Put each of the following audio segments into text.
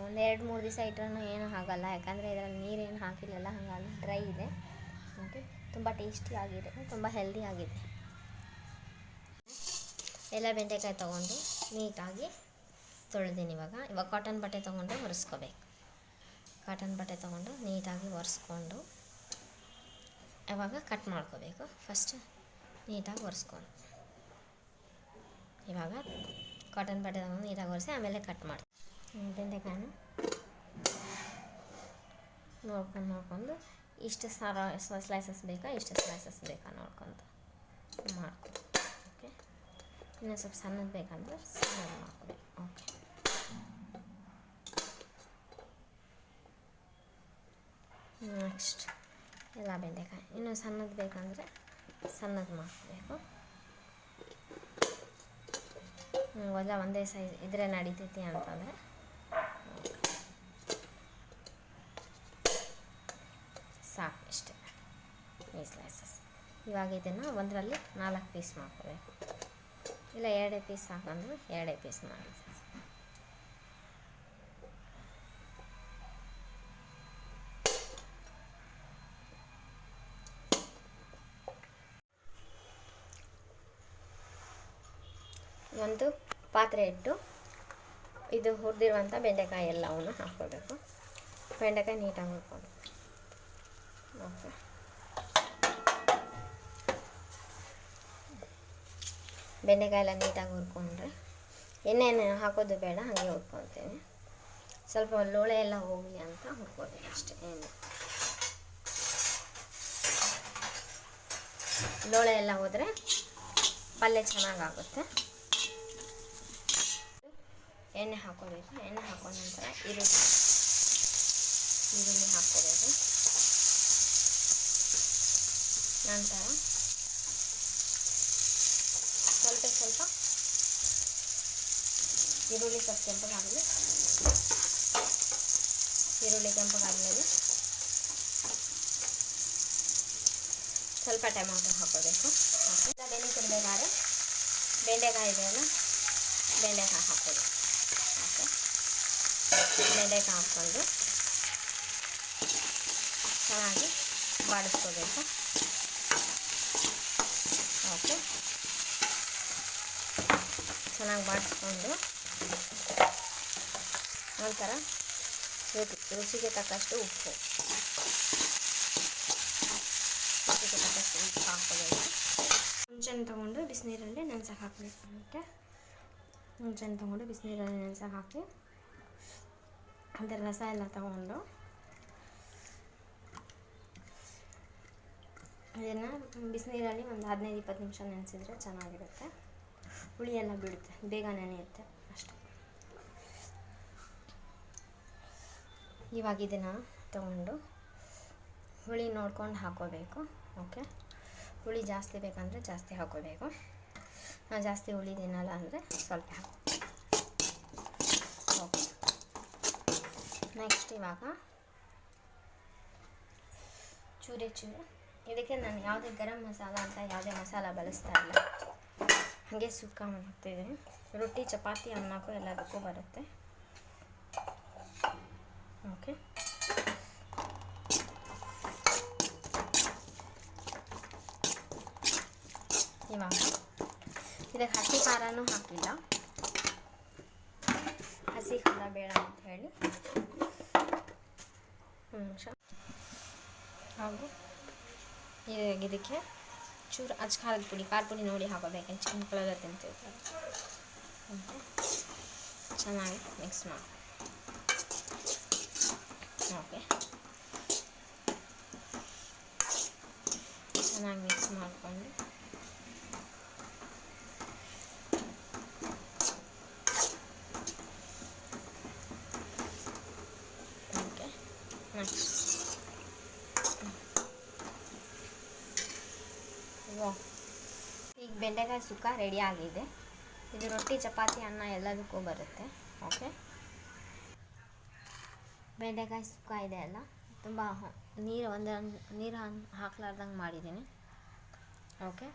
ಒಂದು 2-3 ದಿವಸ ಇಟ್ಟರೂ ಏನೂ ಆಗಲ್ಲ, ಯಾಕಂದರೆ ಇದರಲ್ಲಿ ನೀರೇನು ಹಾಕಿಲ್ಲಲ್ಲ, ಹಾಗಾಗಿ ಡ್ರೈ ಇದೆ. ಓಕೆ, ತುಂಬ ಟೇಸ್ಟಿಯಾಗಿದೆ, ತುಂಬ ಹೆಲ್ದಿ ಆಗಿದೆ. ಎಲ್ಲ ಬೆಂಡೆಕಾಯಿ ತೊಗೊಂಡು ನೀಟಾಗಿ ತೊಳೆದೀನಿ. ಇವಾಗ ಕಾಟನ್ ಬಟ್ಟೆ ತೊಗೊಂಡು ಒರೆಸ್ಕೋಬೇಕು. ಕಾಟನ್ ಬಟ್ಟೆ ತೊಗೊಂಡು ನೀಟಾಗಿ ಒರೆಸ್ಕೊಂಡು ಇವಾಗ ಕಟ್ ಮಾಡ್ಕೋಬೇಕು. ಫಸ್ಟ್ ನೀಟಾಗಿ ಒರೆಸ್ಕೊಂಡು ಇವಾಗ ಕಾಟನ್ ಬಟ್ಟೆ ತೊಗೊಂಡು ನೀಟಾಗಿ ಒರೆಸಿ ಆಮೇಲೆ ಕಟ್ ಮಾಡಿ ಬೆಂಡೆಕಾಯಿನ ನೋಡ್ಕೊಂಡು ಇಷ್ಟು ಸ್ಲೈಸಸ್ ಬೇಕಾ, ಇಷ್ಟು ಸ್ಲೈಸಸ್ ಬೇಕಾ ನೋಡ್ಕೊಂಡು ಮಾಡ್ಕೊ. ಓಕೆ, ಇನ್ನೂ ಸ್ವಲ್ಪ ಸಣ್ಣದು ಬೇಕಂದ್ರೆ ಸಣ್ಣದು ಮಾಡ್ಕೋಬೇಕು. ಓಕೆ, ನೆಕ್ಸ್ಟ್ ಎಲ್ಲ ಬೆಂಡೆಕಾಯಿ ಇನ್ನೂ ಸಣ್ಣದು ಬೇಕಂದರೆ ಸಣ್ಣದು ಮಾಡ್ಕೋಬೇಕು. ಎಲ್ಲ ಒಂದೇ ಸೈಜ್ ಇದ್ರೆ ನಡೀತೈತಿ ಅಂತಂದರೆ ಸಾಕು, ಇಷ್ಟೇ ಈ ಸ್ಲೈಸಸ್. ಇವಾಗ ಇದನ್ನು ಒಂದರಲ್ಲಿ 4 ಪೀಸ್ ಮಾಡ್ಕೋಬೇಕು, ಇಲ್ಲ 2 ಪೀಸ್ ಸಾಕಂದ್ರೆ 2 ಪೀಸ್ ಮಾಡಿ. ಒಂದು ಪಾತ್ರೆ ಇಟ್ಟು ಇದು ಹುರಿದಿರುವಂಥ ಬೆಂಡೆಕಾಯಿ ಎಲ್ಲವನ್ನು ಹಾಕ್ಕೋಬೇಕು. ಬೆಂಡೆಕಾಯಿ ನೀಟಾಗಿ ಹುರ್ಕೊಂಡು ಓಕೆ, ಬೆಂಡೆಕಾಯಿ ಎಲ್ಲ ನೀಟಾಗಿ ಹುರ್ಕೊಂಡ್ರೆ ಎಣ್ಣೆನ ಹಾಕೋದು ಬೇಡ, ಹಾಗೆ ಹುರ್ಕೊಳ್ತೇವೆ. ಸ್ವಲ್ಪ ಲೋಳೆ ಎಲ್ಲ ಹೋಗಲಿ ಅಂತ ಹುರ್ಕೋಬೇಕು ಅಷ್ಟೇ. ಎಣ್ಣೆ ಲೋಳೆ ಎಲ್ಲ ಹೋದರೆ ಪಲ್ಯ ಚೆನ್ನಾಗಾಗುತ್ತೆ. ಎಣ್ಣೆ ಹಾಕೋಬೇಕು. ಎಣ್ಣೆ ಹಾಕೊಂಡ ನಂತರ ಈರುಳ್ಳಿ ಹಾಕ್ಕೋಬೇಕು. ನಂತರ ಸ್ವಲ್ಪ ಈರುಳ್ಳಿ ಸ್ವಲ್ಪ ಕೆಂಪಗಾಗಲಿ. ಈರುಳ್ಳಿ ಕೆಂಪಗಾದ್ಮೇಲೆ ಸ್ವಲ್ಪ ಟೊಮ್ಯಾಟೊ ಹಾಕೋಬೇಕು. ಎಲ್ಲ ಬೆಂದಿರಬೇಕಾದ್ರೆ ಬೆಂಡೆಕಾಯಿ ಇದೆಯಲ್ಲ, ಬೆಂಡೆಕಾಯಿ ಹಾಕೋದು. ಓಕೆ, ಬೆಂಡೆಕಾಯಿ ಹಾಕ್ಕೊಂಡು ಚೆನ್ನಾಗಿ ಬಾಡಿಸ್ಕೋಬೇಕು. ಓಕೆ, ಚೆನ್ನಾಗಿ ಬಾಡಿಸ್ಕೊಂಡು ನಂತರ ರುಚಿಗೆ ತಕ್ಕಷ್ಟು ಉಪ್ಪು ಹಾಕ್ಕೋಬೇಕು. ಹುಣಸೆಹಣ್ಣು ತೊಗೊಂಡು ಬಿಸಿನೀರಲ್ಲಿ ನೆನೆಸಕ್ಕೆ ಹಾಕಬೇಕು. ಮತ್ತು ಹುಣಸೆಹಣ್ಣು ತೊಗೊಂಡು ಬಿಸಿನೀರಲ್ಲಿ ನೆನೆಸಕ್ಕೆ ಹಾಕಿ ಅದರ ರಸ ಎಲ್ಲ ತಗೊಂಡು ಇದನ್ನು ಬಿಸಿನೀರಲ್ಲಿ ಒಂದು 15-20 ನಿಮಿಷ ನೆನೆಸಿದ್ರೆ ಚೆನ್ನಾಗಿರುತ್ತೆ. ಹುಳಿ ಎಲ್ಲ ಬಿಡುತ್ತೆ, ಬೇಗ ನೆನೆಯುತ್ತೆ ಅಷ್ಟೆ. ಇವಾಗ ಇದನ್ನು ತಗೊಂಡು ಹುಳಿ ನೋಡ್ಕೊಂಡು ಹಾಕ್ಕೋಬೇಕು. ಓಕೆ, ಹುಳಿ ಜಾಸ್ತಿ ಬೇಕಂದರೆ ಜಾಸ್ತಿ ಹಾಕ್ಕೋಬೇಕು. ನಾನು ಜಾಸ್ತಿ ಹುಳಿ ತಿನ್ನಲ್ಲ ಅಂದರೆ ಸ್ವಲ್ಪ ಹಾಕಿ. ಓಕೆ, ನೆಕ್ಸ್ಟ್ ಇವಾಗ ಚೂರೆ ಇದಕ್ಕೆ ನಾನು ಯಾವುದೇ ಗರಂ ಮಸಾಲ ಅಂತ ಯಾವುದೇ ಮಸಾಲ ಬಳಸ್ತಾ ಇಲ್ಲ, ಹಾಗೆ ಸುಕ್ಕ ಮಾಡ್ತಿದ್ದೀನಿ. ರೊಟ್ಟಿ ಚಪಾತಿ ಅನ್ನಕ್ಕೂ ಎಲ್ಲದಕ್ಕೂ ಬರುತ್ತೆ. ಓಕೆ, ಇವಾಗ ಇದಕ್ಕೆ ಹಸಿ ಖಾರನೂ ಹಾಕಿಲ್ಲ, ಹಸಿ ಖಾರ ಬೇಡ ಅಂತ ಹೇಳಿ ನಿಮಿಷ. ಹಾಗೂ ಇದಕ್ಕೆ ಚೂರು ಖಾರದ ಪುಡಿ, ಖಾರ ಪುಡಿ ನೋಡಿ ಹಾಕೋಬೇಕು, ಚಿಕನ್ ಕಲರ್ ತಿಂತಿರ್ತಾರೆ. ಚೆನ್ನಾಗಿ ಮಿಕ್ಸ್ ಮಾಡಿ. ಓಕೆ, ಚೆನ್ನಾಗಿ ಮಿಕ್ಸ್ ಮಾಡಿಕೊಂಡು ಓಕೆ, ನೆಕ್ಸ್ಟ್ ಈಗ ಬೆಂಡೆಕಾಯಿ ಸುಕ್ಕ ರೆಡಿ ಆಗಿದೆ. ಇದು ರೊಟ್ಟಿ ಚಪಾತಿ ಅನ್ನ ಎಲ್ಲದಕ್ಕೂ ಬರುತ್ತೆ. ಓಕೆ, ಬೆಂಡೆಕಾಯಿ ಸುಕ್ಕ ಇದೆ ಅಲ್ಲ, ತುಂಬ ನೀರು ಹಾಕ್ಲಾರ್ದಂಗೆ ಮಾಡಿದ್ದೀನಿ. ಓಕೆ,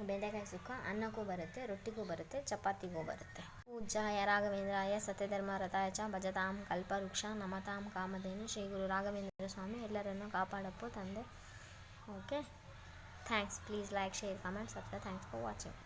ಬೆಂಡೆಕಾಯಿ ಸುಕ್ಕ ಅನ್ನಕ್ಕೂ ಬರುತ್ತೆ, ರೊಟ್ಟಿಗೂ ಬರುತ್ತೆ, ಚಪಾತಿಗೂ ಬರುತ್ತೆ. ಪೂಜ್ಯಾಯ ರಾಘವೇಂದ್ರಾಯ ಸತ್ಯಧರ್ಮ ರಥಾಯ ಚ ಭಜತಾಂ ಕಲ್ಪವೃಕ್ಷ ನಮತಾಂ ಕಾಮಧೇನು. ಶ್ರೀ ಗುರು ರಾಘವೇಂದ್ರ ಸ್ವಾಮಿ ಎಲ್ಲರನ್ನೂ ಕಾಪಾಡಪ್ಪು ತಂದೆ. Okay, thanks. Please like, share, comment, subscribe. Thanks for watching.